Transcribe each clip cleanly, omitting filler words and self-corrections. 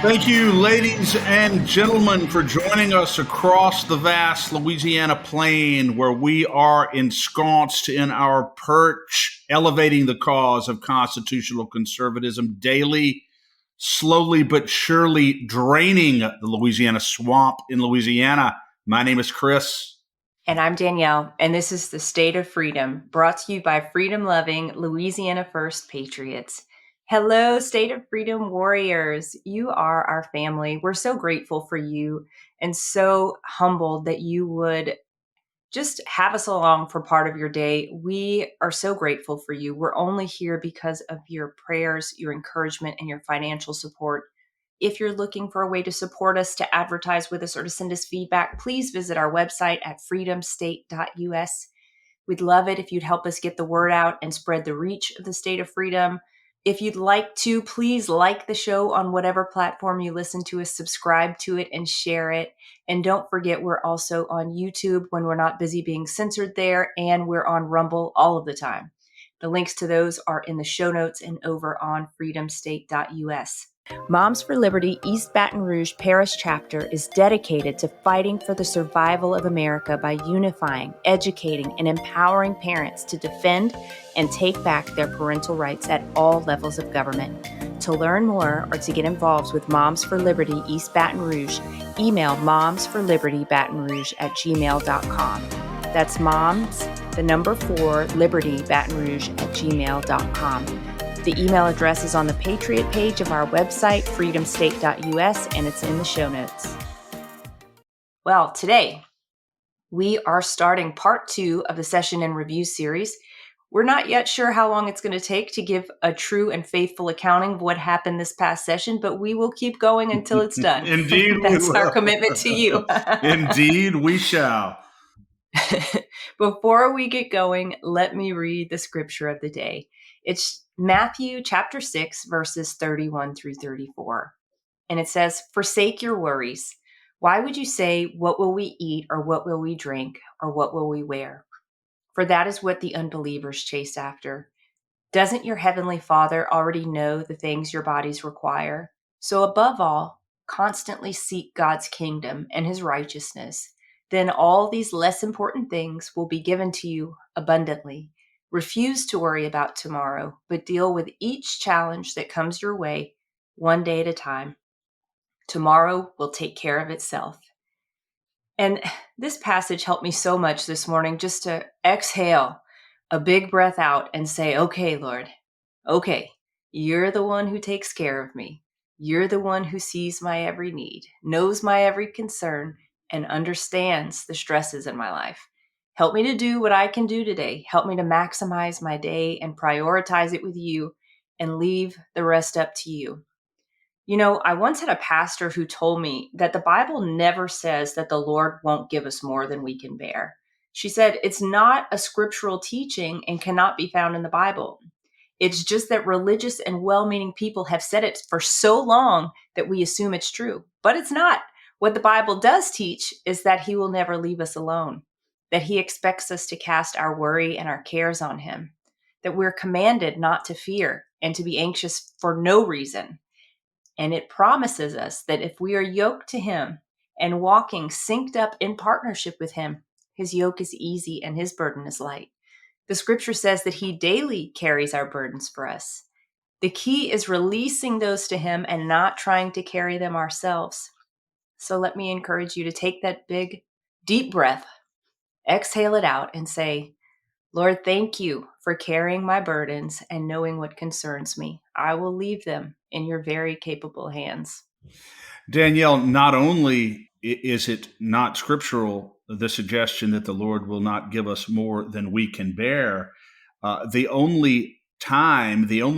Thank you, ladies and gentlemen, for joining us across the vast Louisiana plain where we are ensconced in our perch, elevating the cause of constitutional conservatism daily, slowly but surely draining the Louisiana swamp in Louisiana. My name is Chris. And I'm Danielle, and this is the State of Freedom, brought to you by freedom-loving Louisiana First Patriots. Hello, State of Freedom warriors. You are our family. We're so grateful for you and so humbled that you would just have us along for part of your day. We are so grateful for you. We're only here because of your prayers, your encouragement, and your financial support. If you're looking for a way to support us, to advertise with us, or to send us feedback, please visit our website at freedomstate.us. We'd love it if you'd help us get the word out and spread the reach of the State of Freedom. If you'd like to, please like the show on whatever platform you listen to us, subscribe to it, and share it. And don't forget, we're also on YouTube when we're not busy being censored there, and we're on Rumble all of the time. The links to those are in the show notes and over on freedomstate.us. Moms for Liberty East Baton Rouge Parish Chapter is dedicated to fighting for the survival of America by unifying, educating, and empowering parents to defend and take back their parental rights at all levels of government. To learn more or to get involved with Moms for Liberty East Baton Rouge, email momsforlibertybatonrouge@gmail.com. That's moms, the number 4, Liberty Baton Rouge @gmail.com. The email address is on the Patriot page of our website, freedomstate.us, and it's in the show notes. Well, today we are starting part 2 of the Session in Review series. We're not yet sure how long it's going to take to give a true and faithful accounting of what happened this past session, but we will keep going until it's done. Indeed, That's our commitment to you. Indeed, we shall. Before we get going, let me read the scripture of the day. It's Matthew chapter 6, verses 31 through 34. And it says, "Forsake your worries. Why would you say, 'What will we eat?' or 'What will we drink?' or 'What will we wear?' For that is what the unbelievers chase after. Doesn't your heavenly Father already know the things your bodies require? So above all, constantly seek God's kingdom and his righteousness. Then all these less important things will be given to you abundantly. Refuse to worry about tomorrow, but deal with each challenge that comes your way one day at a time. Tomorrow will take care of itself." And this passage helped me so much this morning just to exhale a big breath out and say, "Okay, Lord, okay, you're the one who takes care of me. You're the one who sees my every need, knows my every concern, and understands the stresses in my life. Help me to do what I can do today. Help me to maximize my day and prioritize it with you and leave the rest up to you." You know, I once had a pastor who told me that the Bible never says that the Lord won't give us more than we can bear. She said it's not a scriptural teaching and cannot be found in the Bible. It's just that religious and well-meaning people have said it for so long that we assume it's true. But it's not. What the Bible does teach is that he will never leave us alone, that he expects us to cast our worry and our cares on him, that we're commanded not to fear and to be anxious for no reason. And it promises us that if we are yoked to him and walking synced up in partnership with him, his yoke is easy and his burden is light. The scripture says that he daily carries our burdens for us. The key is releasing those to him and not trying to carry them ourselves. So let me encourage you to take that big, deep breath, exhale it out, and say, "Lord, thank you for carrying my burdens and knowing what concerns me. I will leave them in your very capable hands." Danielle, not only is it not scriptural, the suggestion that the Lord will not give us more than we can bear, the only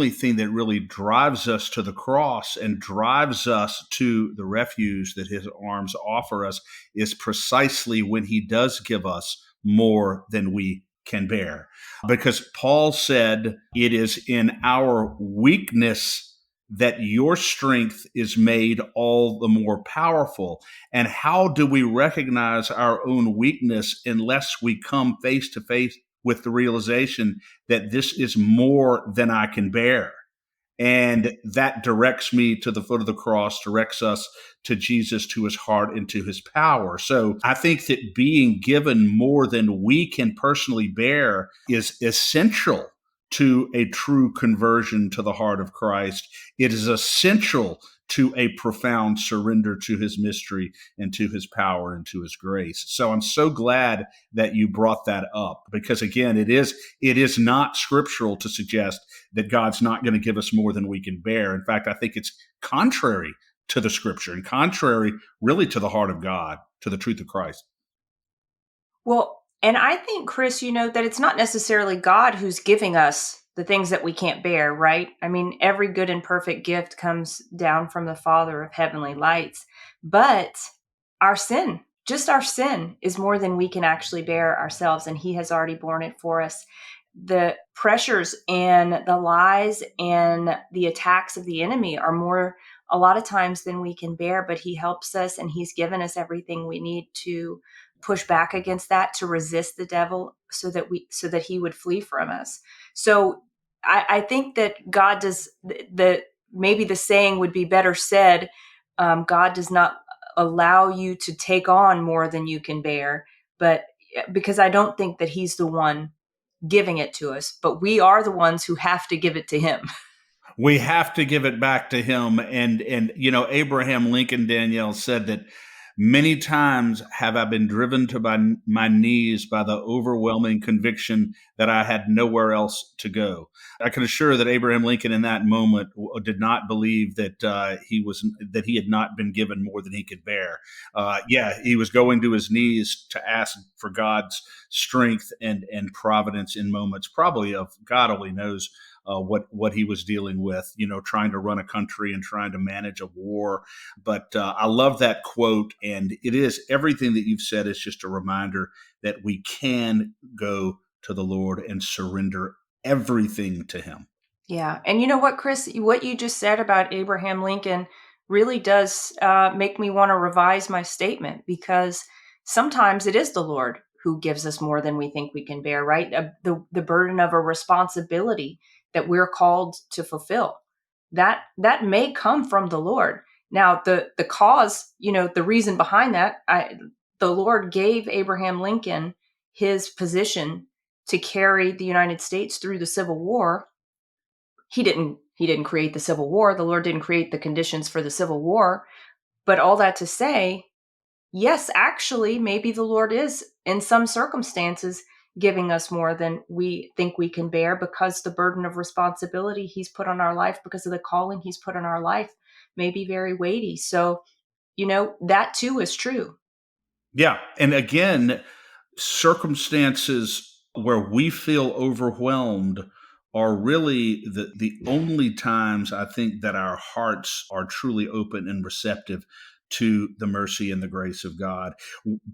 thing that really drives us to the cross and drives us to the refuge that his arms offer us is precisely when he does give us more than we can bear. Because Paul said, "It is in our weakness that your strength is made all the more powerful." And how do we recognize our own weakness unless we come face to face with the realization that this is more than I can bear? And that directs me to the foot of the cross, directs us to Jesus, to his heart, and to his power. So I think that being given more than we can personally bear is essential to a true conversion to the heart of Christ. It is essential to a profound surrender to his mystery and to his power and to his grace. So I'm so glad that you brought that up, because again, it is not scriptural to suggest that God's not going to give us more than we can bear. In fact, I think it's contrary to the scripture and contrary really to the heart of God, to the truth of Christ. Well, and I think, Chris, that it's not necessarily God who's giving us the things that we can't bear, right? I mean, every good and perfect gift comes down from the Father of heavenly lights. But our sin, just our sin, is more than we can actually bear ourselves, and He has already borne it for us. The pressures and the lies and the attacks of the enemy are more, a lot of times, than we can bear, but He helps us, and He's given us everything we need to push back against that, to resist the devil, so that he would flee from us. So I think that God does the maybe the saying would be better said, God does not allow you to take on more than you can bear, but because I don't think that he's the one giving it to us, but we are the ones who have to give it to him. We have to give it back to him. And Abraham Lincoln, Danielle, said that many times have I been driven to my knees by the overwhelming conviction that I had nowhere else to go. I can assure that Abraham Lincoln in that moment did not believe that he had not been given more than he could bear. Yeah, he was going to his knees to ask for God's strength and providence in moments, probably of God only knows what he was dealing with, trying to run a country and trying to manage a war. But I love that quote, and it is everything that you've said is just a reminder that we can go to the Lord and surrender everything to Him. Yeah. And you know what, Chris, what you just said about Abraham Lincoln really does make me want to revise my statement, because sometimes it is the Lord who gives us more than we think we can bear, right? The burden of a responsibility that we're called to fulfill. That may come from the Lord. Now, the cause, the reason behind that, the Lord gave Abraham Lincoln his position to carry the United States through the Civil War. He didn't create the Civil War. The Lord didn't create the conditions for the Civil War. But all that to say, yes, actually, maybe the Lord is, in some circumstances, giving us more than we think we can bear, because the burden of responsibility He's put on our life, because of the calling He's put on our life, may be very weighty. So, that too is true. Yeah. And again, circumstances where we feel overwhelmed are really the only times I think that our hearts are truly open and receptive to the mercy and the grace of God.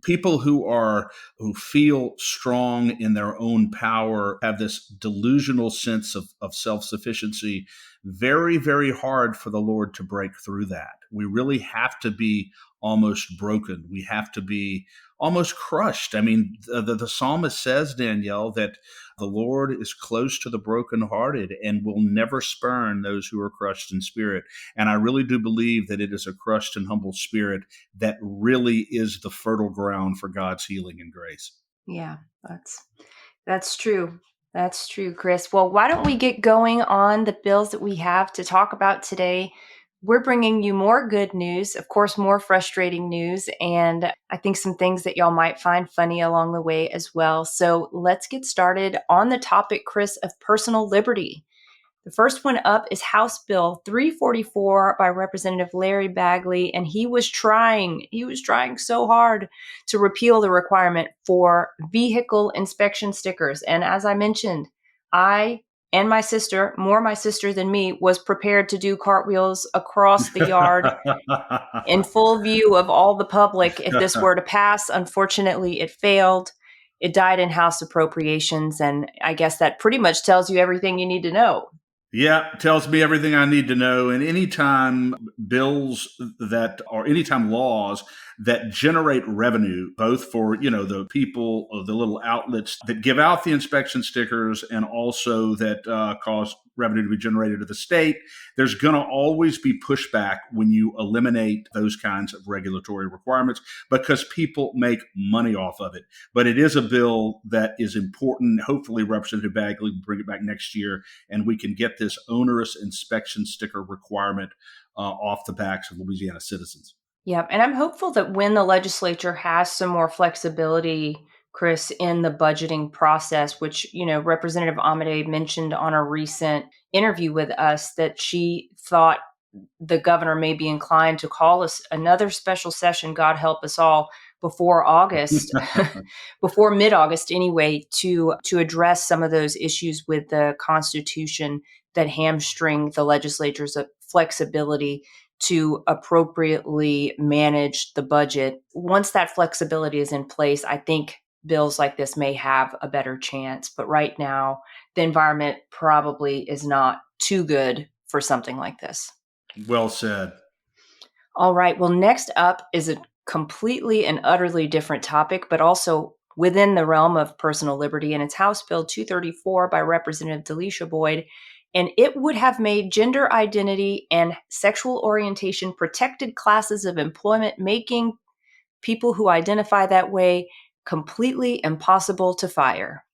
People who feel strong in their own power have this delusional sense of self-sufficiency. Very, very hard for the Lord to break through that. We really have to be almost broken. We have to be almost crushed. I mean, the psalmist says, Danielle, that the Lord is close to the brokenhearted and will never spurn those who are crushed in spirit. And I really do believe that it is a crushed and humble spirit that really is the fertile ground for God's healing and grace. Yeah, that's true. That's true, Chris. Well, why don't we get going on the bills that we have to talk about today? We're bringing you more good news, of course, more frustrating news, and I think some things that y'all might find funny along the way as well. So let's get started on the topic, Chris, of personal liberty. The first one up is House Bill 344 by Representative Larry Bagley, and he was trying so hard to repeal the requirement for vehicle inspection stickers. And as I mentioned, I and my sister, more my sister than me, was prepared to do cartwheels across the yard in full view of all the public if this were to pass. Unfortunately, it failed. It died in House appropriations, and I guess that pretty much tells you everything you need to know. Yeah, tells me everything I need to know. And anytime bills that or anytime laws that generate revenue, both for the people of the little outlets that give out the inspection stickers, and also that cause revenue to be generated to the state, there's going to always be pushback when you eliminate those kinds of regulatory requirements because people make money off of it. But it is a bill that is important. Hopefully, Representative Bagley will bring it back next year and we can get this onerous inspection sticker requirement off the backs of Louisiana citizens. Yep. And I'm hopeful that when the legislature has some more flexibility, Chris, in the budgeting process, which, Representative Amade mentioned on a recent interview with us that she thought the governor may be inclined to call us another special session, God help us all, before August, before mid-August anyway, to address some of those issues with the Constitution that hamstring the legislature's flexibility to appropriately manage the budget. Once that flexibility is in place, I think bills like this may have a better chance. But right now, the environment probably is not too good for something like this. Well said. All right. Well, next up is a completely and utterly different topic, but also within the realm of personal liberty. And it's House Bill 234 by Representative Delisha Boyd. And it would have made gender identity and sexual orientation protected classes of employment, making people who identify that way completely impossible to fire.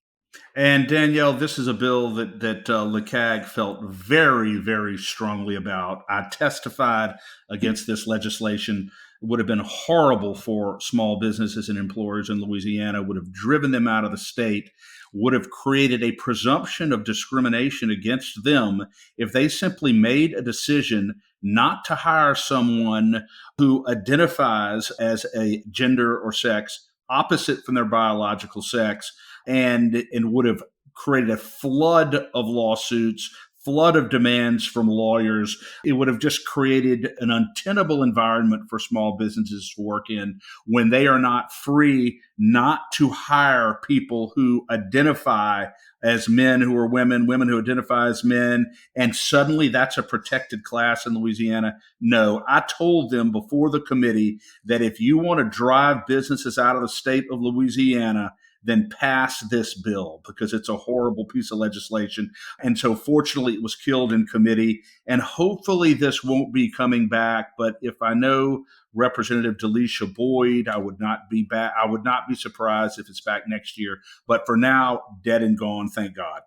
And Danielle, this is a bill that LACAG felt very, very strongly about. I testified against this legislation. It would have been horrible for small businesses and employers in Louisiana, would have driven them out of the state, would have created a presumption of discrimination against them if they simply made a decision not to hire someone who identifies as a gender or sex opposite from their biological sex, and would have created a flood of lawsuits, flood of demands from lawyers. It would have just created an untenable environment for small businesses to work in when they are not free not to hire people who identify as men who are women, women who identify as men, and suddenly that's a protected class in Louisiana. No, I told them before the committee that if you want to drive businesses out of the state of Louisiana, then pass this bill because it's a horrible piece of legislation. And so fortunately it was killed in committee, and hopefully this won't be coming back. But if I know Representative Delisha Boyd, I would not be back. I would not be surprised if it's back next year. But for now, dead and gone, thank God.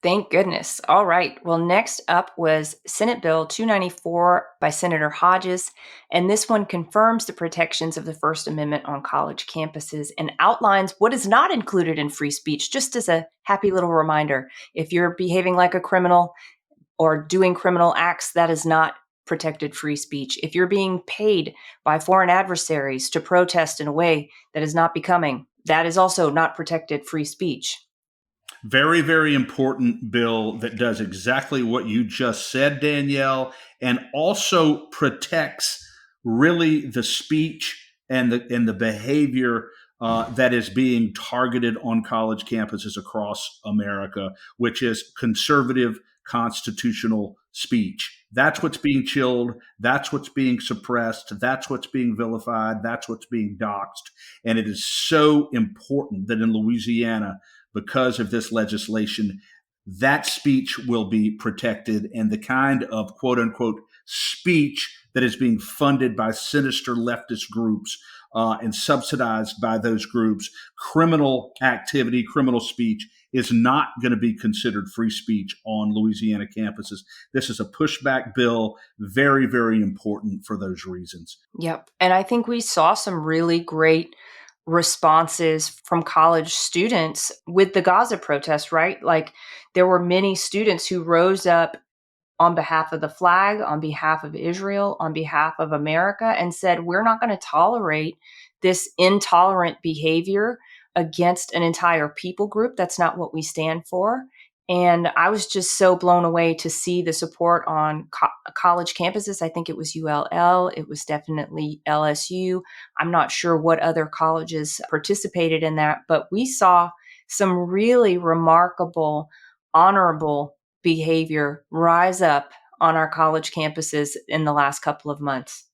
Thank goodness. All right. Well, next up was Senate Bill 294 by Senator Hodges. And this one confirms the protections of the First Amendment on college campuses and outlines what is not included in free speech, just as a happy little reminder. If you're behaving like a criminal or doing criminal acts, that is not protected free speech. If you're being paid by foreign adversaries to protest in a way that is not becoming, that is also not protected free speech. Very, very important bill that does exactly what you just said, Danielle, and also protects really the speech and the behavior that is being targeted on college campuses across America, which is conservative constitutional speech. That's what's being chilled. That's what's being suppressed. That's what's being vilified. That's what's being doxxed. And it is so important that in Louisiana, because of this legislation, that speech will be protected, and the kind of quote unquote speech that is being funded by sinister leftist groups and subsidized by those groups, criminal activity, criminal speech, is not going to be considered free speech on Louisiana campuses. This is a pushback bill, very, very important for those reasons. Yep. And I think we saw some really great responses from college students with the Gaza protest, right? Like there were many students who rose up on behalf of the flag, on behalf of Israel, on behalf of America, and said, we're not going to tolerate this intolerant behavior against an entire people group. That's not what we stand for. And I was just so blown away to see the support on college campuses. I think it was ULL. It was definitely LSU. I'm not sure what other colleges participated in that, but we saw some really remarkable, honorable behavior rise up on our college campuses in the last couple of months.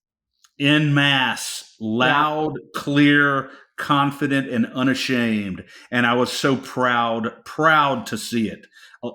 En masse, Yeah. loud, clear, confident, and unashamed. And I was so proud to see it.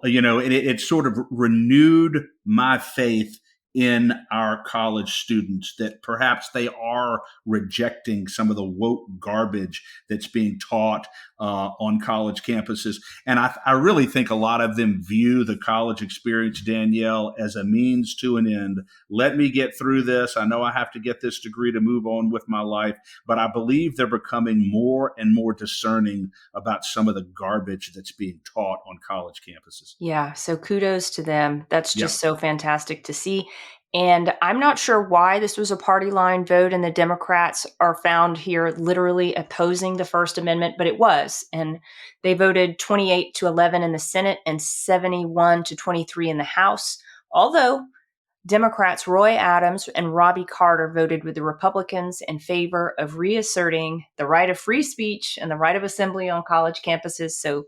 It sort of renewed my faith in our college students that perhaps they are rejecting some of the woke garbage that's being taught on college campuses. And I really think a lot of them view the college experience, Danielle, as a means to an end. Let me get through this. I know I have to get this degree to move on with my life, but I believe they're becoming more and more discerning about some of the garbage that's being taught on college campuses. Yeah. So kudos to them. That's Yeah. just so fantastic to see. And I'm not sure why this was a party line vote and the Democrats are found here literally opposing the First Amendment, but it was. And they voted 28-11 in the Senate and 71-23 in the House. Although Democrats Roy Adams and Robbie Carter voted with the Republicans in favor of reasserting the right of free speech and the right of assembly on college campuses. So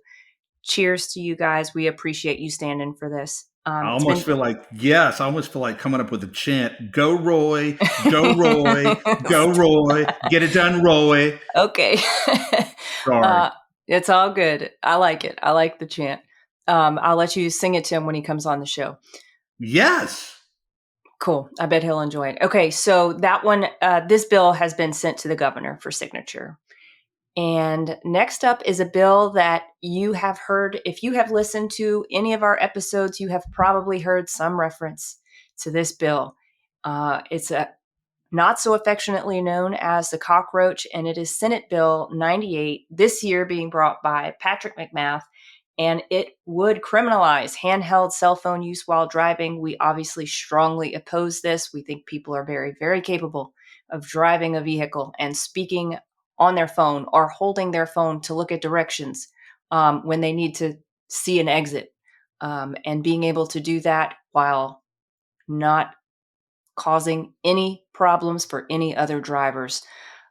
cheers to you guys. We appreciate you standing for this. I It's almost been feel like, yes, I almost feel like coming up with a chant. Go, Roy, go, Roy, go, Roy, get it done, Roy. Okay. Sorry. It's all good. I like it. I like the chant. I'll let you sing it to him when he comes on the show. Yes. Cool. I bet he'll enjoy it. Okay. So that one, this bill has been sent to the governor for signature. And next up is a bill that you have heard. If you have listened to any of our episodes, you have probably heard some reference to this bill. It's not so affectionately known as the cockroach, and it is Senate Bill 98, this year being brought by Patrick McMath, and it would criminalize handheld cell phone use while driving. We obviously strongly oppose this. We think people are very, very capable of driving a vehicle and speaking on their phone or holding their phone to look at directions when they need to see an exit, and being able to do that while not causing any problems for any other drivers.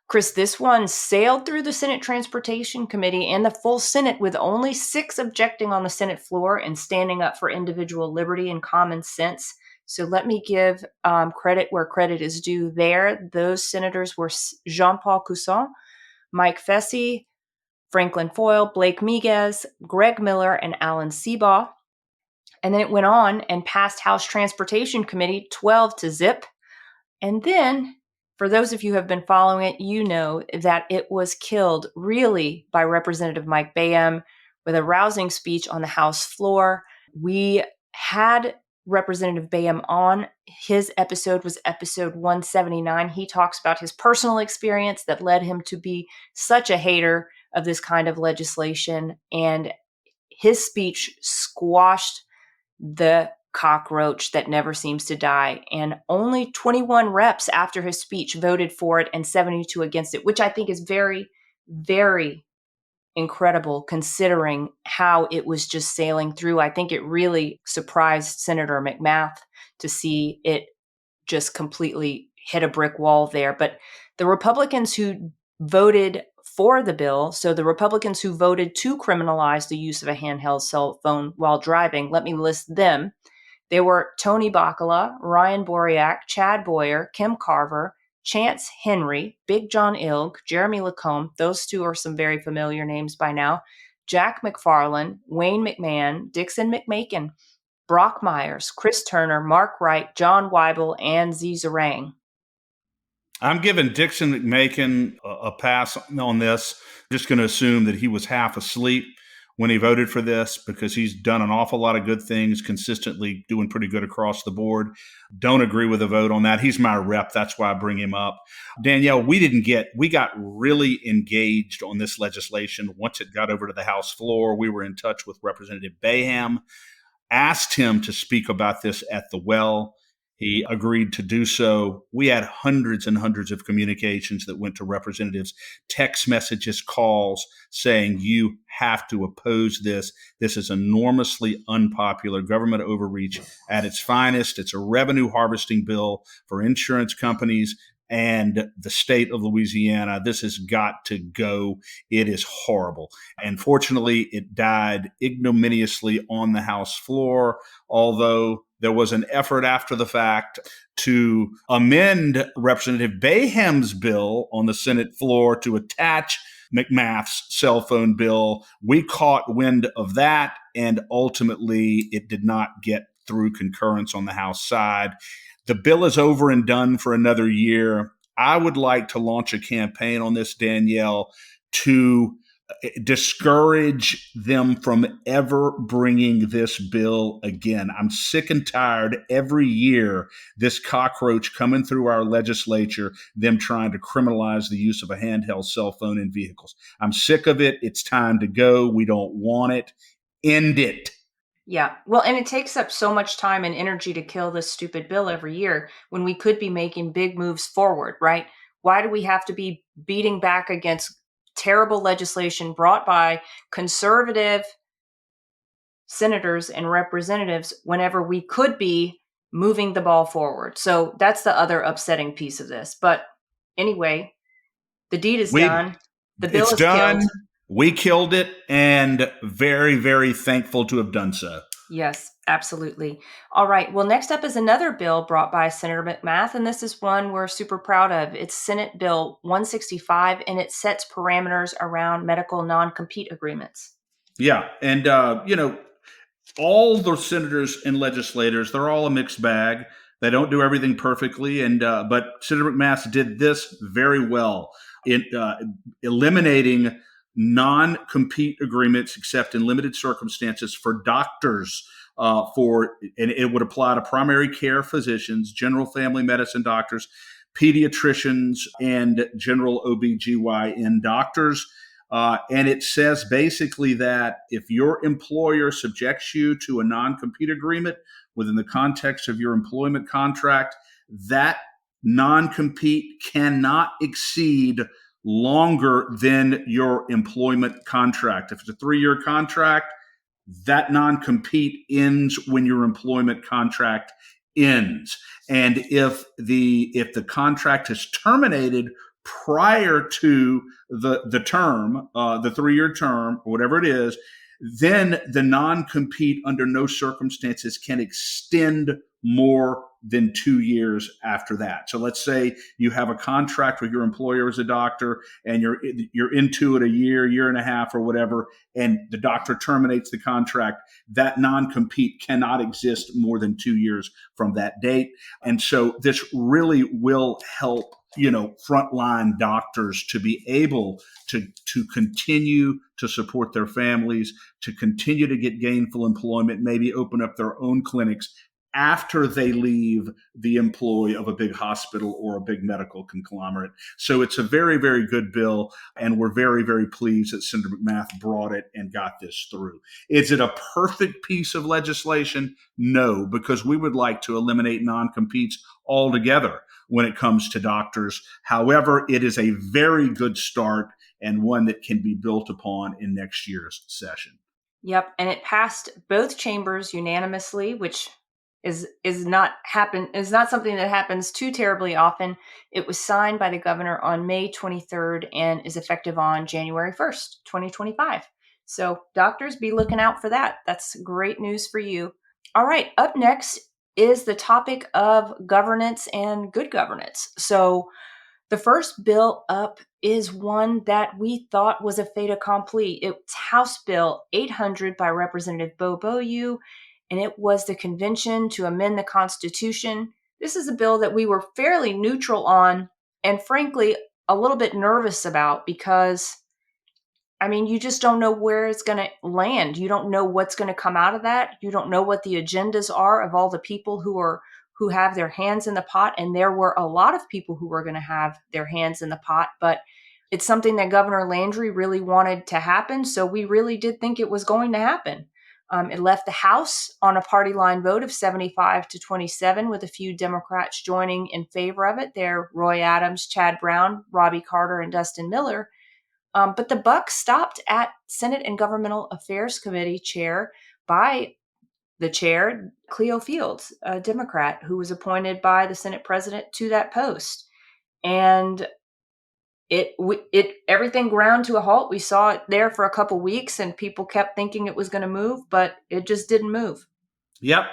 Chris, this one sailed through the Senate Transportation Committee and the full Senate with only 6 objecting on the Senate floor and standing up for individual liberty and common sense. So let me give credit where credit is due there. Those senators were Jean-Paul Cusson, Mike Fessy, Franklin Foyle, Blake Miguez, Greg Miller, and Alan Seabaugh. And then it went on and passed House Transportation Committee 12-0. And then, for those of you who have been following it, you know that it was killed really by Representative Mike Bayham with a rousing speech on the House floor. We had Representative Bayham on. His episode was episode 179. He talks about his personal experience that led him to be such a hater of this kind of legislation. And his speech squashed the cockroach that never seems to die. And only 21 reps after his speech voted for it and 72 against it, which I think is very, very incredible considering how it was just sailing through. I think it really surprised Senator McMath to see it just completely hit a brick wall there. But the Republicans who voted for the bill, so the Republicans who voted to criminalize the use of a handheld cell phone while driving, let me list them. They were Tony Bacala, Ryan Boriak, Chad Boyer, Kim Carver, Chance Henry, Big John Ilg, Jeremy Lacombe. Those 2 are some very familiar names by now. Jack McFarland, Wayne McMahon, Dixon McMakin, Brock Myers, Chris Turner, Mark Wright, John Weibel, and Z Zarang. I'm giving Dixon McMakin a pass on this. Just going to assume that he was half asleep when he voted for this because he's done an awful lot of good things, consistently doing pretty good across the board. Don't agree with the vote on that. He's my rep. That's why I bring him up. Danielle, we got really engaged on this legislation. Once it got over to the House floor, we were in touch with Representative Bayham, asked him to speak about this at the well. He agreed to do so. We had hundreds and hundreds of communications that went to representatives, text messages, calls saying you have to oppose this. This is enormously unpopular government overreach at its finest. It's a revenue harvesting bill for insurance companies and the state of Louisiana. This has got to go. It is horrible. And fortunately, it died ignominiously on the House floor, although there was an effort after the fact to amend Representative Baham's bill on the Senate floor to attach McMath's cell phone bill. We caught wind of that, and ultimately it did not get through concurrence on the House side. The bill is over and done for another year. I would like to launch a campaign on this, Danielle, to discourage them from ever bringing this bill again. I'm sick and tired every year, this cockroach coming through our legislature, them trying to criminalize the use of a handheld cell phone in vehicles. I'm sick of it. It's time to go. We don't want it. End it. Yeah. Well, and it takes up so much time and energy to kill this stupid bill every year when we could be making big moves forward, right? Why do we have to be beating back against terrible legislation brought by conservative senators and representatives whenever we could be moving the ball forward? So that's the other upsetting piece of this. But anyway, the deed is done. The bill It's is done. killed. We killed it, and very, very thankful to have done so. Yes, absolutely. All right. Well, next up is another bill brought by Senator McMath, and this is one we're super proud of. It's Senate Bill 165, and it sets parameters around medical non-compete agreements. Yeah. And, all the senators and legislators, they're all a mixed bag. They don't do everything perfectly. But Senator McMath did this very well in eliminating non-compete agreements except in limited circumstances for doctors, and it would apply to primary care physicians, general family medicine doctors, pediatricians, and general OBGYN doctors. And it says basically that if your employer subjects you to a non-compete agreement within the context of your employment contract, that non-compete cannot exceed longer than your employment contract. If it's a 3-year contract, that non-compete ends when your employment contract ends. And if the contract is terminated prior to the term, the 3-year term, or whatever it is, then the non-compete under no circumstances can extend more than 2 years after that. So let's say you have a contract with your employer as a doctor, and you're into it a year and a half or whatever, and the doctor terminates the contract. That non-compete cannot exist more than 2 years from that date. And so this really will help frontline doctors to be able to continue to support their families, to continue to get gainful employment, maybe open up their own clinics after they leave the employ of a big hospital or a big medical conglomerate. So it's a very, very good bill, and we're very, very pleased that Senator McMath brought it and got this through. Is it a perfect piece of legislation? No, because we would like to eliminate non-competes altogether when it comes to doctors. However, it is a very good start and one that can be built upon in next year's session. Yep, and it passed both chambers unanimously, which is not something that happens too terribly often. It was signed by the governor on May 23rd and is effective on January 1st, 2025. So doctors, be looking out for that. That's great news for you. All right, up next is the topic of governance and good governance. So the first bill up is one that we thought was a fait accompli. It's House Bill 800 by Representative Bo Beaulieu, and it was the convention to amend the Constitution. This is a bill that we were fairly neutral on and frankly a little bit nervous about because, you just don't know where it's going to land. You don't know what's going to come out of that. You don't know what the agendas are of all the people who have their hands in the pot. And there were a lot of people who were going to have their hands in the pot, but it's something that Governor Landry really wanted to happen. So we really did think it was going to happen. It left the House on a party line vote of 75-27, with a few Democrats joining in favor of it. They're Roy Adams, Chad Brown, Robbie Carter, and Dustin Miller. But the buck stopped at Senate and Governmental Affairs Committee chair by the chair, Cleo Fields, a Democrat who was appointed by the Senate president to that post. and everything ground to a halt. We saw it there for a couple weeks, and people kept thinking it was going to move, but it just didn't move. Yep.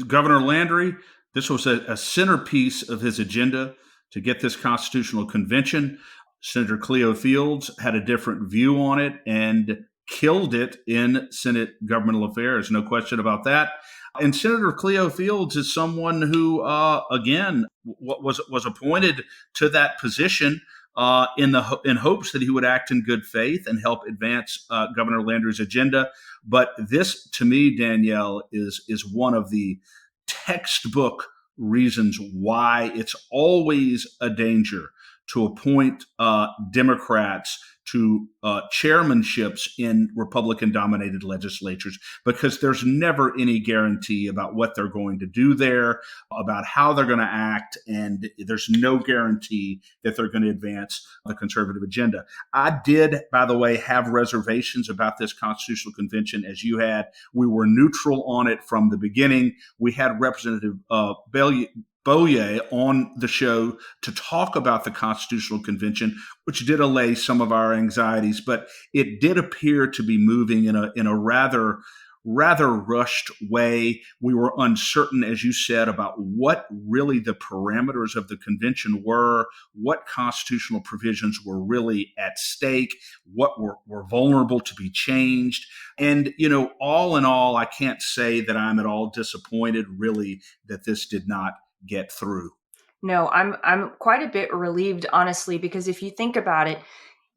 Governor Landry, this was a centerpiece of his agenda to get this constitutional convention. Senator Cleo Fields had a different view on it and killed it in Senate Governmental Affairs. No question about that. And Senator Cleo Fields is someone who, again, was appointed to that position in hopes that he would act in good faith and help advance Governor Landry's agenda. But this, to me, Danielle, is one of the textbook reasons why it's always a danger to appoint Democrats to chairmanships in Republican-dominated legislatures, because there's never any guarantee about what they're going to do there, about how they're going to act, and there's no guarantee that they're going to advance the conservative agenda. I did, by the way, have reservations about this constitutional convention, as you had. We were neutral on it from the beginning. We had Representative Boyer on the show to talk about the Constitutional Convention, which did allay some of our anxieties, but it did appear to be moving in a rather rushed way. We were uncertain, as you said, about what really the parameters of the convention were, what constitutional provisions were really at stake, what were vulnerable to be changed. And, all in all, I can't say that I'm at all disappointed, really, that this did not get through. No, I'm quite a bit relieved, honestly, because if you think about it,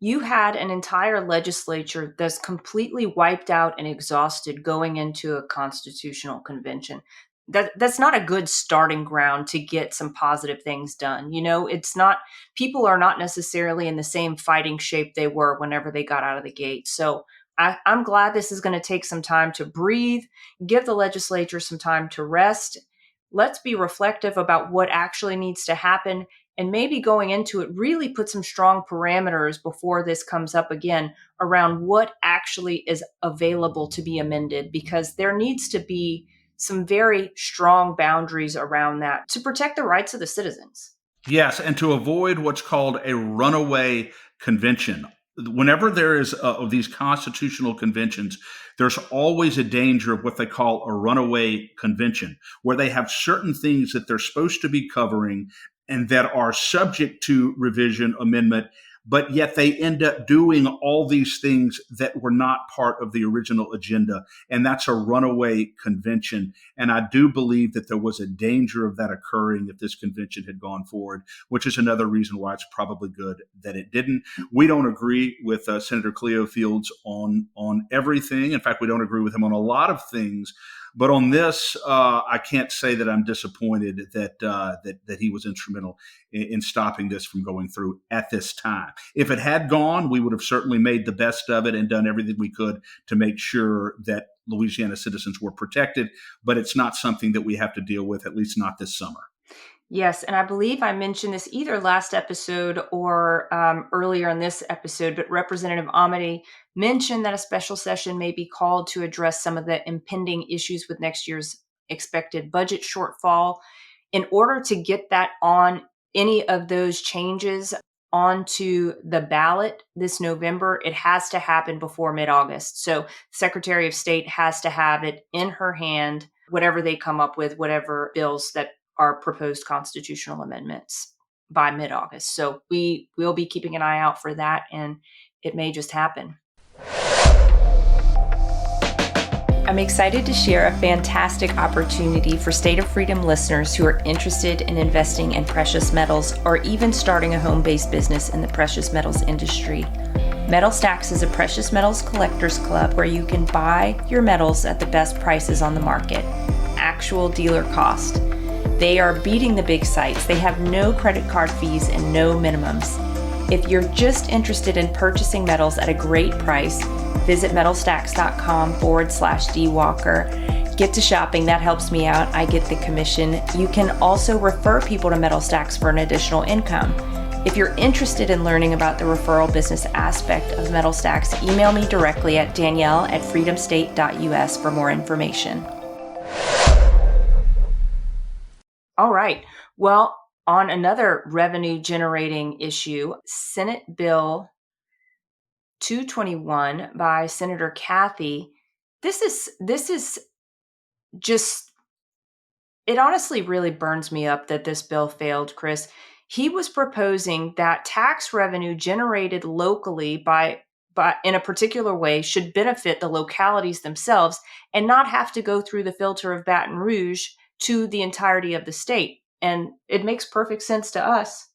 you had an entire legislature that's completely wiped out and exhausted going into a constitutional convention. That's not a good starting ground to get some positive things done. It's not, people are not necessarily in the same fighting shape they were whenever they got out of the gate. So I'm glad this is going to take some time to breathe, give the legislature some time to rest. Let's be reflective about what actually needs to happen, and maybe going into it, really put some strong parameters before this comes up again around what actually is available to be amended, because there needs to be some very strong boundaries around that to protect the rights of the citizens. Yes, and to avoid what's called a runaway convention. Whenever there is these constitutional conventions, there's always a danger of what they call a runaway convention, where they have certain things that they're supposed to be covering and that are subject to revision, amendment, but yet they end up doing all these things that were not part of the original agenda. And that's a runaway convention. And I do believe that there was a danger of that occurring if this convention had gone forward, which is another reason why it's probably good that it didn't. We don't agree with Senator Cleo Fields on everything. In fact, we don't agree with him on a lot of things. But on this, I can't say that I'm disappointed that he was instrumental in stopping this from going through at this time. If it had gone, we would have certainly made the best of it and done everything we could to make sure that Louisiana citizens were protected. But it's not something that we have to deal with, at least not this summer. Yes, and I believe I mentioned this either last episode or earlier in this episode, but Representative Amedee mentioned that a special session may be called to address some of the impending issues with next year's expected budget shortfall. In order to get that on any of those changes onto the ballot this November, it has to happen before mid-August. So Secretary of State has to have it in her hand, whatever they come up with, whatever bills that are proposed constitutional amendments by mid-August. So we will be keeping an eye out for that, and it may just happen. I'm excited to share a fantastic opportunity for State of Freedom listeners who are interested in investing in precious metals or even starting a home-based business in the precious metals industry. Metal Stacks is a precious metals collectors club where you can buy your metals at the best prices on the market, actual dealer cost. They are beating the big sites. They have no credit card fees and no minimums. If you're just interested in purchasing metals at a great price, visit metalstacks.com/dwalker. Get to shopping. That helps me out. I get the commission. You can also refer people to Metal Stacks for an additional income. If you're interested in learning about the referral business aspect of Metal Stacks, email me directly at Danielle@freedomstate.us for more information. All right. Well, On another revenue generating issue, Senate Bill 221 by Senator Kathy. This is just, it honestly really burns me up that this bill failed, Chris. He was proposing that tax revenue generated locally by in a particular way should benefit the localities themselves and not have to go through the filter of Baton Rouge to the entirety of the state. And it makes perfect sense to us.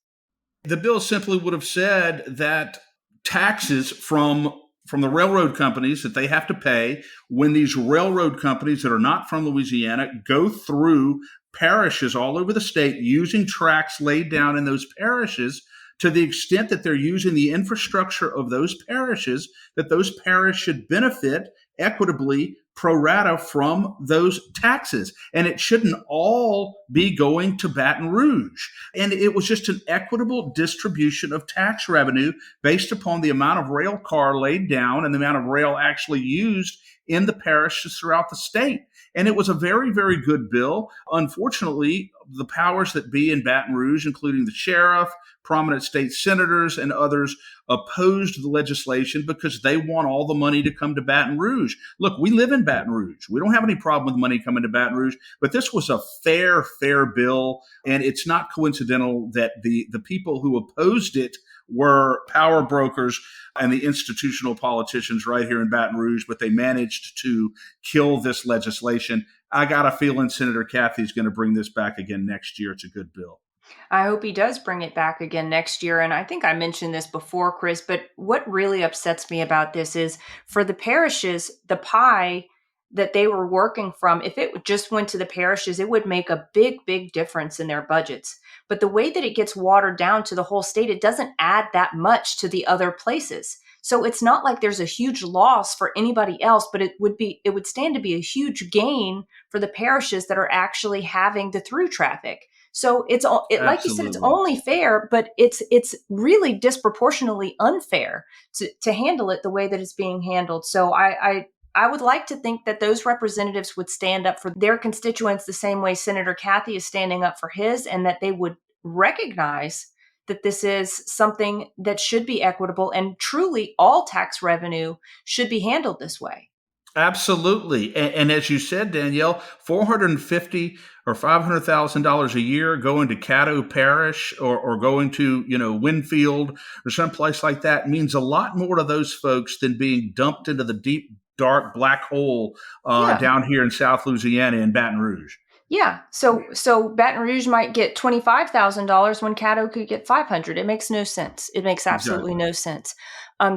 The bill simply would have said that taxes from the railroad companies that they have to pay when these railroad companies that are not from Louisiana go through parishes all over the state using tracks laid down in those parishes, to the extent that they're using the infrastructure of those parishes, that those parishes should benefit equitably pro rata from those taxes. And it shouldn't all be going to Baton Rouge. And it was just an equitable distribution of tax revenue based upon the amount of rail car laid down and the amount of rail actually used in the parishes throughout the state. And it was a very, very good bill. Unfortunately, the powers that be in Baton Rouge, including the sheriff, prominent state senators, and others, opposed the legislation because they want all the money to come to Baton Rouge. Look, we live in Baton Rouge. We don't have any problem with money coming to Baton Rouge, but this was a fair bill. And it's not coincidental that the people who opposed it were power brokers and the institutional politicians right here in Baton Rouge, but they managed to kill this legislation. I got a feeling Senator Kathy's going to bring this back again next year. It's a good bill. I hope he does bring it back again next year. And I think I mentioned this before, Chris, but what really upsets me about this is for the parishes, the pie that they were working from, if it just went to the parishes, it would make a big difference in their budgets. But the way that it gets watered down to the whole state, it doesn't add that much to the other places. So it's not like there's a huge loss for anybody else, but it would stand to be a huge gain for the parishes that are actually having the through traffic. So like you said, it's Absolutely. only fair, but it's really disproportionately unfair to handle it the way that it's being handled. So I would like to think that those representatives would stand up for their constituents the same way Senator Kathy is standing up for his, and that they would recognize that this is something that should be equitable, and truly all tax revenue should be handled this way. Absolutely. And as you said, Danielle, 450 or $500,000 a year going to Caddo Parish or going to, Winfield or someplace like that means a lot more to those folks than being dumped into the deep, dark black hole Yeah. down here in South Louisiana in Baton Rouge. Yeah. So Baton Rouge might get $25,000 when Caddo could get 500. It makes no sense. It makes absolutely Exactly. no sense.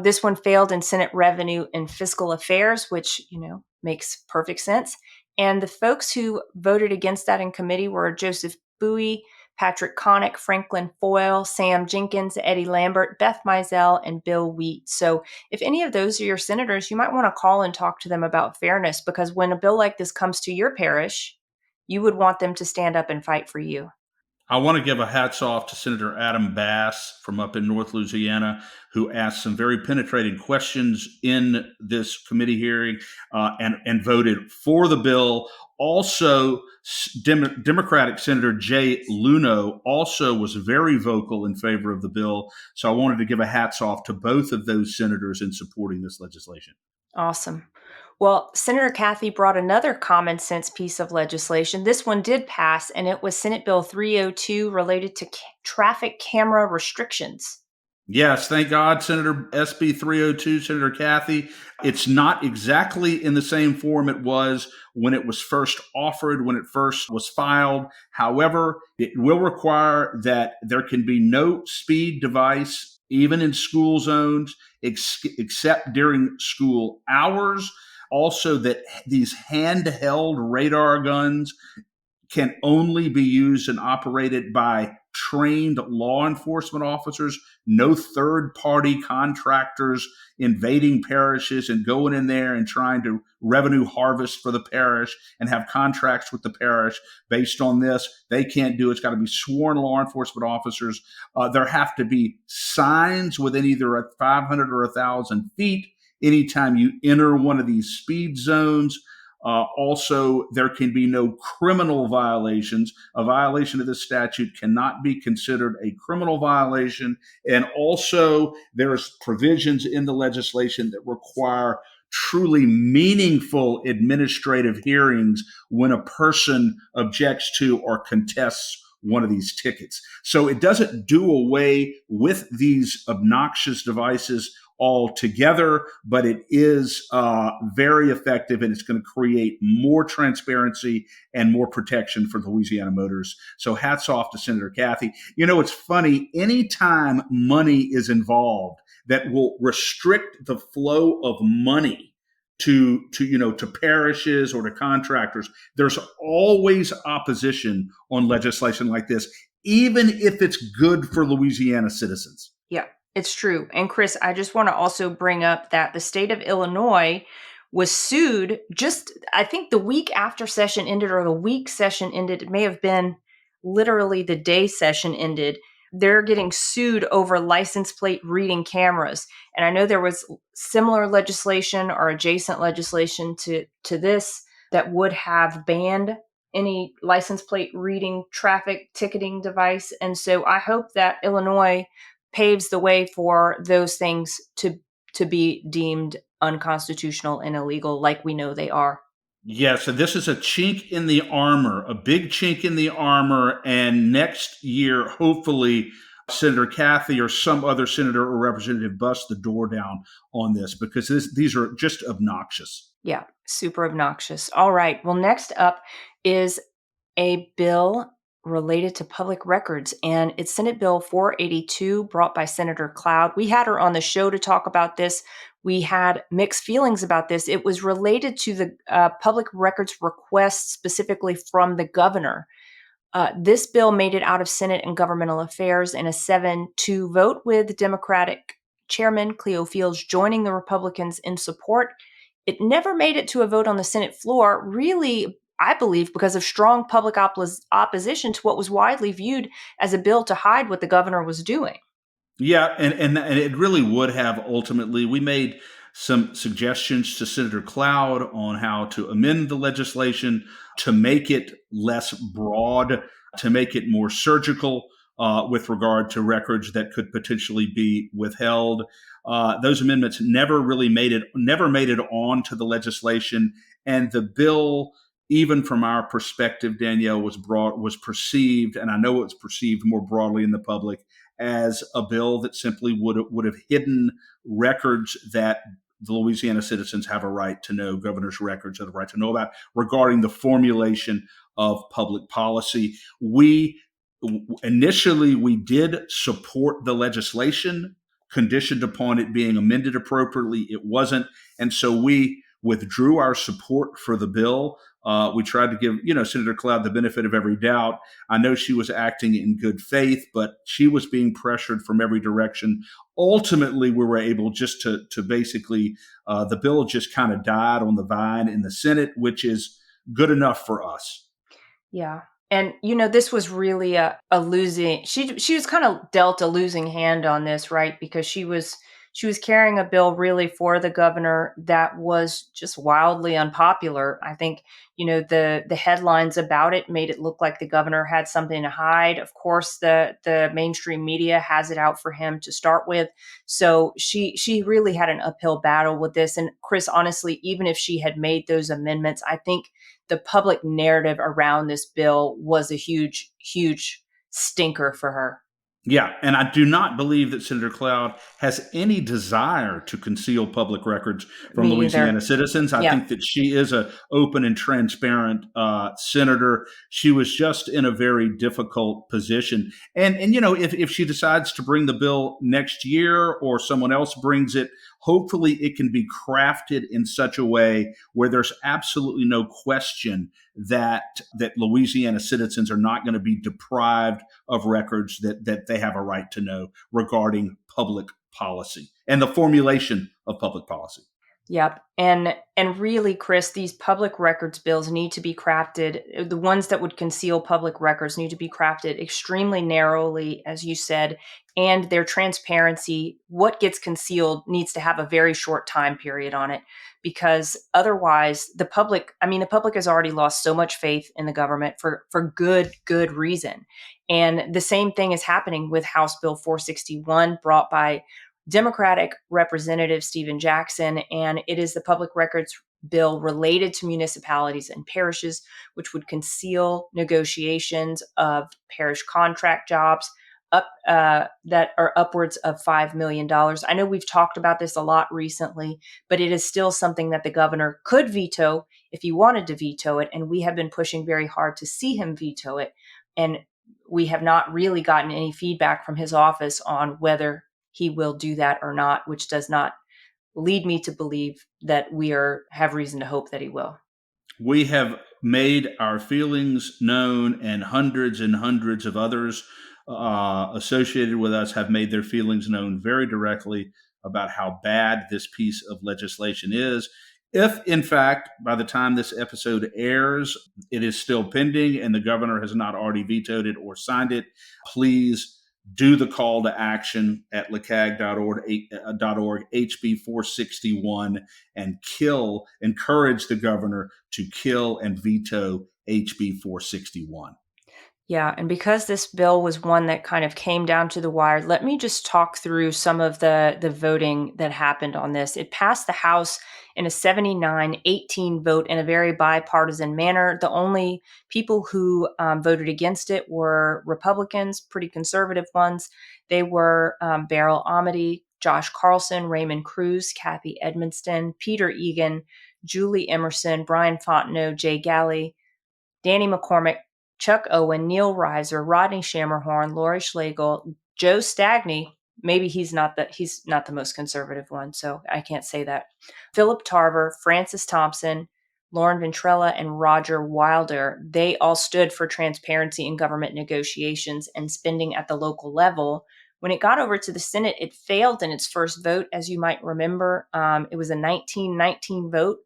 This one failed in Senate Revenue and Fiscal Affairs, which makes perfect sense. And the folks who voted against that in committee were Joseph Bowie, Patrick Connick, Franklin Foyle, Sam Jenkins, Eddie Lambert, Beth Mizell, and Bill Wheat. So if any of those are your senators, you might want to call and talk to them about fairness, because when a bill like this comes to your parish, you would want them to stand up and fight for you. I want to give a hats off to Senator Adam Bass from up in North Louisiana, who asked some very penetrating questions in this committee hearing and voted for the bill. Also, Democratic Senator Jay Luno also was very vocal in favor of the bill. So I wanted to give a hats off to both of those senators in supporting this legislation. Awesome. Well, Senator Kathy brought another common sense piece of legislation. This one did pass, and it was Senate Bill 302 related to traffic camera restrictions. Yes, thank God, Senator SB 302, Senator Kathy. It's not exactly in the same form it was when it was first offered, when it first was filed. However, it will require that there can be no speed device, even in school zones, except during school hours. Also, that these handheld radar guns can only be used and operated by trained law enforcement officers, no third party contractors invading parishes and going in there and trying to revenue harvest for the parish and have contracts with the parish based on this. They can't do it. It's got to be sworn law enforcement officers. There have to be signs within either 500 or 1,000 feet anytime you enter one of these speed zones. Also, there can be no criminal violations. A violation of this statute cannot be considered a criminal violation. And also, there's provisions in the legislation that require truly meaningful administrative hearings when a person objects to or contests one of these tickets. So it doesn't do away with these obnoxious devices altogether, but it is very effective, and it's going to create more transparency and more protection for the Louisiana motorists. So hats off to Senator Kathy. You know, it's funny, anytime money is involved that will restrict the flow of money to parishes or to contractors, there's always opposition on legislation like this, even if it's good for Louisiana citizens. Yeah, it's true. And Chris, I just want to also bring up that the state of Illinois was sued just, I think, the week after session ended, or the week session ended. It may have been literally the day session ended. They're getting sued over license plate reading cameras. And I know there was similar legislation or adjacent legislation to this that would have banned any license plate reading traffic ticketing device. And so I hope that Illinois paves the way for those things to be deemed unconstitutional and illegal, like we know they are. Yeah, so this is a chink in the armor, a big chink in the armor. And next year, hopefully, Senator Kathy or some other senator or representative busts the door down on this, because these are just obnoxious. Yeah, super obnoxious. All right. Well, next up is a bill related to public records, and it's Senate Bill 482, brought by Senator Cloud. We had her on the show to talk about this. We had mixed feelings about this. It was related to the public records request specifically from the governor. This bill made it out of Senate and Governmental Affairs in a 7-2 vote, with Democratic Chairman Cleo Fields joining the Republicans in support. It never made it to a vote on the Senate floor, really, I believe, because of strong public opposition to what was widely viewed as a bill to hide what the governor was doing. Yeah, and it really would have ultimately. We made some suggestions to Senator Cloud on how to amend the legislation to make it less broad, to make it more surgical with regard to records that could potentially be withheld. Those amendments never made it on to the legislation, and the bill, even from our perspective, Danielle, was perceived, and I know it's perceived more broadly in the public, as a bill that simply would have hidden records that the Louisiana citizens have a right to know, governor's records have a right to know about, regarding the formulation of public policy. Initially, we did support the legislation, conditioned upon it being amended appropriately. It wasn't. And so we withdrew our support for the bill. We tried to give, Senator Cloud the benefit of every doubt. I know she was acting in good faith, but she was being pressured from every direction. Ultimately, we were able just to basically, the bill just kind of died on the vine in the Senate, which is good enough for us. Yeah. And, this was really a losing, she was kind of dealt a losing hand on this, right? Because she was carrying a bill really for the governor that was just wildly unpopular. I think, the headlines about it made it look like the governor had something to hide. Of course, the mainstream media has it out for him to start with. So she really had an uphill battle with this. And Chris, honestly, even if she had made those amendments, I think the public narrative around this bill was a huge, huge stinker for her. Yeah, and I do not believe that Senator Cloud has any desire to conceal public records from Me either. Louisiana citizens. I Yeah. think that she is an open and transparent senator. She was just in a very difficult position. And if she decides to bring the bill next year, or someone else brings it, hopefully it can be crafted in such a way where there's absolutely no question that Louisiana citizens are not going to be deprived of records that they have a right to know regarding public policy and the formulation of public policy. Yep. And really, Chris, these public records bills need to be crafted. The ones that would conceal public records need to be crafted extremely narrowly, as you said, and their transparency, what gets concealed needs to have a very short time period on it, because otherwise the public has already lost so much faith in the government for good reason. And the same thing is happening with House Bill 461 brought by Democratic Representative Stephen Jackson, and it is the public records bill related to municipalities and parishes, which would conceal negotiations of parish contract jobs that are upwards of $5 million. I know we've talked about this a lot recently, but it is still something that the governor could veto if he wanted to veto it, and we have been pushing very hard to see him veto it. And we have not really gotten any feedback from his office on whether he will do that or not, which does not lead me to believe that have reason to hope that he will. We have made our feelings known, and hundreds of others associated with us have made their feelings known very directly about how bad this piece of legislation is. If, in fact, by the time this episode airs, it is still pending and the governor has not already vetoed it or signed it, please do the call to action at LACAG.org, HB 461, and encourage the governor to kill and veto HB 461. Yeah, and because this bill was one that kind of came down to the wire, let me just talk through some of the voting that happened on this. It passed the House in a 79-18 vote in a very bipartisan manner. The only people who voted against it were Republicans, pretty conservative ones. They were Beryl Amity, Josh Carlson, Raymond Cruz, Kathy Edmonston, Peter Egan, Julie Emerson, Brian Fontenot, Jay Galley, Danny McCormick, Chuck Owen, Neil Reiser, Rodney Shammerhorn, Lori Schlegel, Joe Stagney. Maybe he's not the most conservative one, so I can't say that. Philip Tarver, Francis Thompson, Lauren Ventrella, and Roger Wilder. They all stood for transparency in government negotiations and spending at the local level. When it got over to the Senate, it failed in its first vote, as you might remember. It was a 19-19 vote.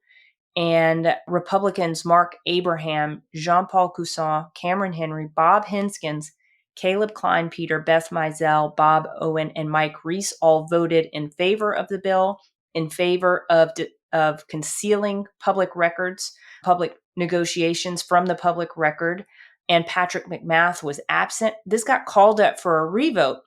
And Republicans Mark Abraham, Jean Paul Cousin, Cameron Henry, Bob Hinskins, Caleb Klein Peter, Beth Mizell, Bob Owen, and Mike Reese all voted in favor of the bill, in favor of concealing public records, public negotiations from the public record. And Patrick McMath was absent. This got called up for a revote.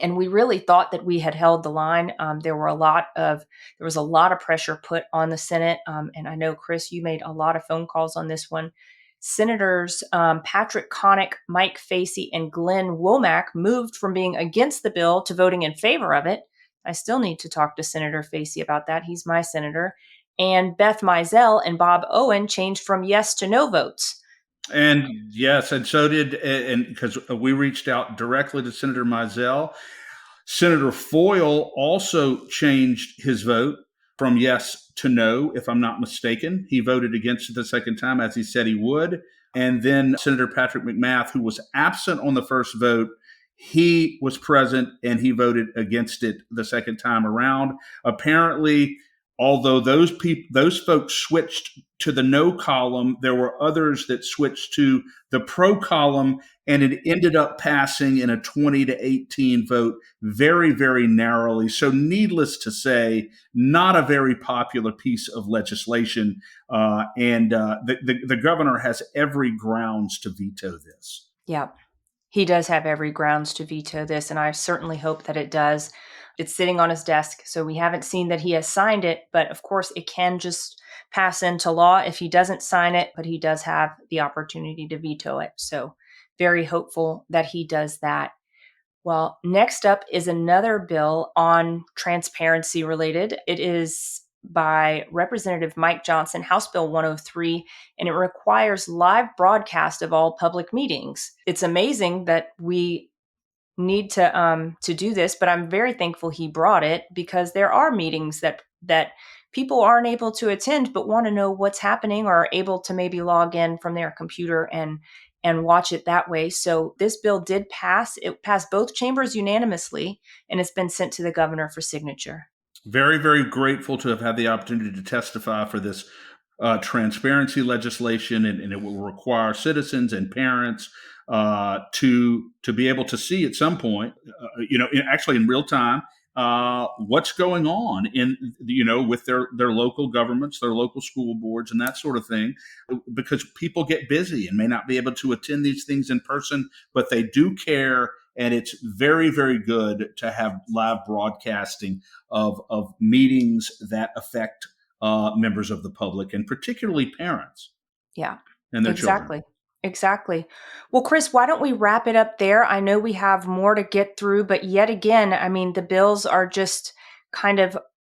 And we really thought that we had held the line. There was a lot of pressure put on the Senate, and I know, Chris, you made a lot of phone calls on this one. Senators Patrick Connick, Mike Facey, and Glenn Womack moved from being against the bill to voting in favor of it. I still need to talk to Senator Facey about that. He's my senator. And Beth Mizell and Bob Owen changed from yes to no votes. And yes, and so did, and because we reached out directly to Senator Mizell. Senator Foyle also changed his vote from yes to no, if I'm not mistaken. He voted against it the second time, as he said he would. And then Senator Patrick McMath, who was absent on the first vote, he was present and he voted against it the second time around. Apparently, although those folks switched to the no column, there were others that switched to the pro column, and it ended up passing in a 20-18 vote very, very narrowly. So needless to say, not a very popular piece of legislation. And the governor has every grounds to veto this. Yeah, he does have every grounds to veto this, and I certainly hope that it does. It's sitting on his desk, so we haven't seen that he has signed it, but of course it can just pass into law if he doesn't sign it, but he does have the opportunity to veto it. So very hopeful that he does that. Well, next up is another bill on transparency related. It is by Representative Mike Johnson, House Bill 103, and it requires live broadcast of all public meetings. It's amazing that we need to do this, but I'm very thankful he brought it, because there are meetings that people aren't able to attend but want to know what's happening, or are able to maybe log in from their computer and watch it that way. So this bill did pass. It passed both chambers unanimously, and it's been sent to the governor for signature. Very, very grateful to have had the opportunity to testify for this transparency legislation, and it will require citizens and parents to be able to see at some point, actually in real time, what's going on with their local governments, their local school boards, and that sort of thing, because people get busy and may not be able to attend these things in person, but they do care. And it's very, very good to have live broadcasting of meetings that affect members of the public, and particularly parents. Yeah, And their children. exactly. Exactly. Well, Chris, why don't we wrap it up there? I know we have more to get through, but yet again, I mean, the bills are just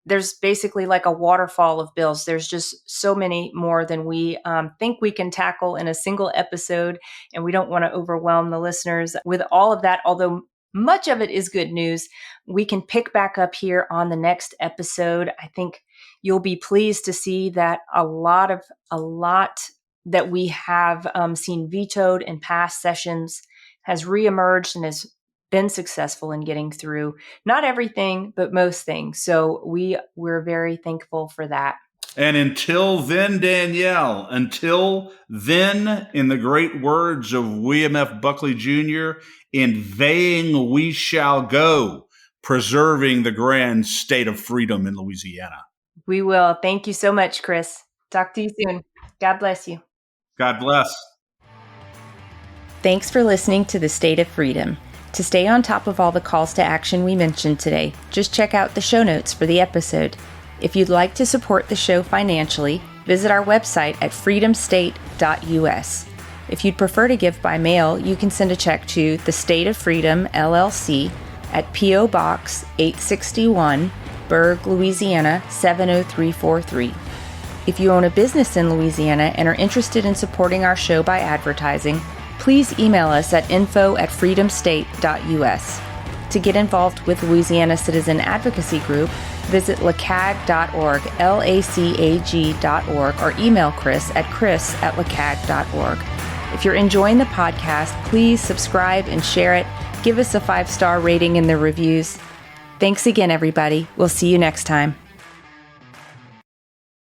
there's basically like a waterfall of bills. There's just so many more than we think we can tackle in a single episode. And we don't want to overwhelm the listeners with all of that. Although much of it is good news, we can pick back up here on the next episode. I think you'll be pleased to see that a lot that we have seen vetoed in past sessions has reemerged and has been successful in getting through not everything, but most things. So we're very thankful for that. And until then, Danielle, until then, in the great words of William F. Buckley Jr., inveighing we shall go, preserving the grand state of freedom in Louisiana. We will. Thank you so much, Chris. Talk to you soon. God bless you. God bless. Thanks for listening to The State of Freedom. To stay on top of all the calls to action we mentioned today, just check out the show notes for the episode. If you'd like to support the show financially, visit our website at freedomstate.us. If you'd prefer to give by mail, you can send a check to The State of Freedom, LLC, at P.O. Box 861, Berg, Louisiana 70343. If you own a business in Louisiana and are interested in supporting our show by advertising, please email us at info@freedomstate.us. To get involved with Louisiana Citizen Advocacy Group, visit lacag.org, LACAG.org, or email Chris at chris@lacag.org. If you're enjoying the podcast, please subscribe and share it. Give us a 5-star rating in the reviews. Thanks again, everybody. We'll see you next time.